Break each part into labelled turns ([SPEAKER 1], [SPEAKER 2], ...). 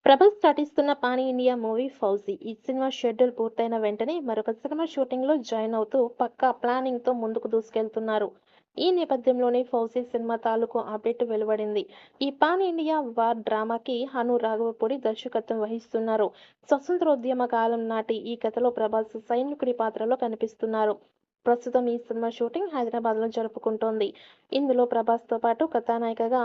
[SPEAKER 1] ప్రభాస్ నటిస్తున్న pan India movie 'fauji'. ఈ cinema schedule పూర్తయిన వెంటనే మరొక సినిమా షూటింగ్‌లో జాయిన్ అవుతూ పక్కా ప్లానింగ్‌తో ముందుకు దూసుకెళ్తున్నారు. ఈ నేపథ్యంలోనే 'ఫౌజీ' సినిమా తాలూకు అప్డేట్ వెలువడింది. ఈ పాన్ ఇండియా వార్ డ్రామాకి హను రాఘవపూడి దర్శకత్వం వహిస్తున్నారు. స్వతంత్రోద్యమ కాలం నాటి ఈ కథలో ప్రభాస్ సైనికుడి పాత్రలో కనిపిస్తున్నారు. ప్రస్తుతం ఈ సినిమా షూటింగ్ హైదరాబాద్‌లో జరుపుకుంటోంది. ఇందులో ప్రభాస్‌తో పాటు కథానాయికగా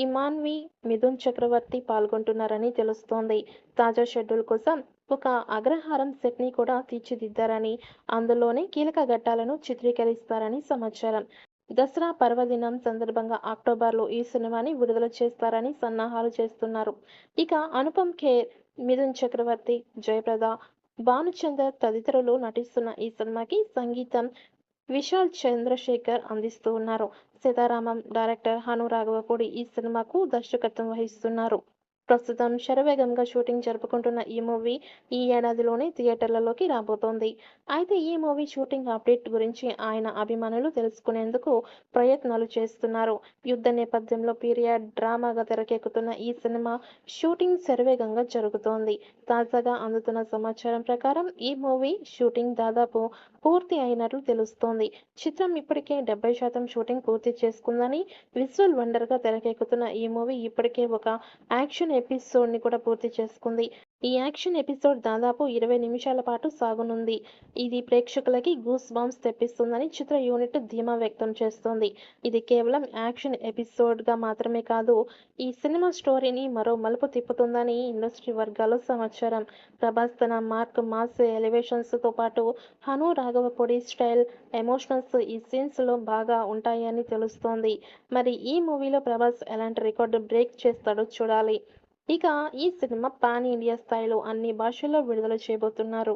[SPEAKER 1] ఇమాన్వి, మిథున్ చక్రవర్తి పాల్గొంటున్నారని తెలుస్తోంది. తాజా షెడ్యూల్ కోసం ఒక అగ్రహారం సెట్‌ని కూడా తీర్చిదిద్దారని, అందులోనే కీలక ఘట్టాలను చిత్రీకరిస్తారని సమాచారం. దసరా పర్వదినం సందర్భంగా అక్టోబర్‌లో ఈ సినిమాని విడుదల చేస్తారని సన్నాహాలు చేస్తున్నారు. ఇక అనుపమ్ ఖేర్, మిథున్ చక్రవర్తి, జయప్రద, భానుచందర్ తదితరులు నటిస్తున్న ఈ సినిమాకి సంగీతం విశాల్ చంద్రశేఖర్ అందిస్తూ ఉన్నారు. సీతారామం డైరెక్టర్ హను రాఘవపూడి ఈ సినిమాకు దర్శకత్వం వహిస్తున్నారు. ప్రస్తుతం శరవేగంగా షూటింగ్ జరుపుకుంటున్న ఈ మూవీ ఈ ఏడాదిలోనే థియేటర్లలోకి రాబోతోంది. అయితే ఈ మూవీ షూటింగ్ అప్డేట్ గురించి ఆయన అభిమానులు తెలుసుకునేందుకు ప్రయత్నాలు చేస్తున్నారు. యుద్ధ నేపథ్యంలో పీరియడ్ డ్రామాగా తెరకెక్కుతున్న ఈ సినిమా షూటింగ్ శరవేగంగా జరుగుతోంది. తాజాగా అందుతున్న సమాచారం ప్రకారం ఈ మూవీ షూటింగ్ దాదాపు పూర్తి అయినట్లు తెలుస్తోంది. చిత్రం ఇప్పటికే 70% షూటింగ్ పూర్తి చేసుకుందని, విజువల్ వండర్‌గా తెరకెక్కుతున్న ఈ మూవీ ఇప్పటికే ఒక యాక్షన్ ఎపిసోడ్‌ని కూడా పూర్తి చేసుకుంది. ఈ యాక్షన్ ఎపిసోడ్ దాదాపు 20 నిమిషాల పాటు సాగనుంది. ఇది ప్రేక్షకులకి గూస్ బంప్స్ తెప్పిస్తుందని చిత్ర యూనిట్ ధీమా వ్యక్తం చేస్తోంది. ఇది కేవలం యాక్షన్ ఎపిసోడ్‌గా మాత్రమే కాదు, ఈ సినిమా స్టోరీని మరో మలుపు తిప్పుతుందని ఇండస్ట్రీ వర్గాల్లో సమాచారం. ప్రభాస్ తన మాస్ ఎలివేషన్స్‌తో పాటు హను రాఘవపూడి స్టైల్, ఎమోషనల్స్ ఈ సీన్స్‌లో బాగా ఉంటాయని తెలుస్తోంది. మరి ఈ మూవీలో ప్రభాస్ ఎలాంటి రికార్డ్ బ్రేక్ చేస్తాడో చూడాలి. ఇక ఈ సినిమా పాన్ ఇండియా స్థాయిలో అన్ని భాషల్లో విడుదల చేయబోతున్నారు.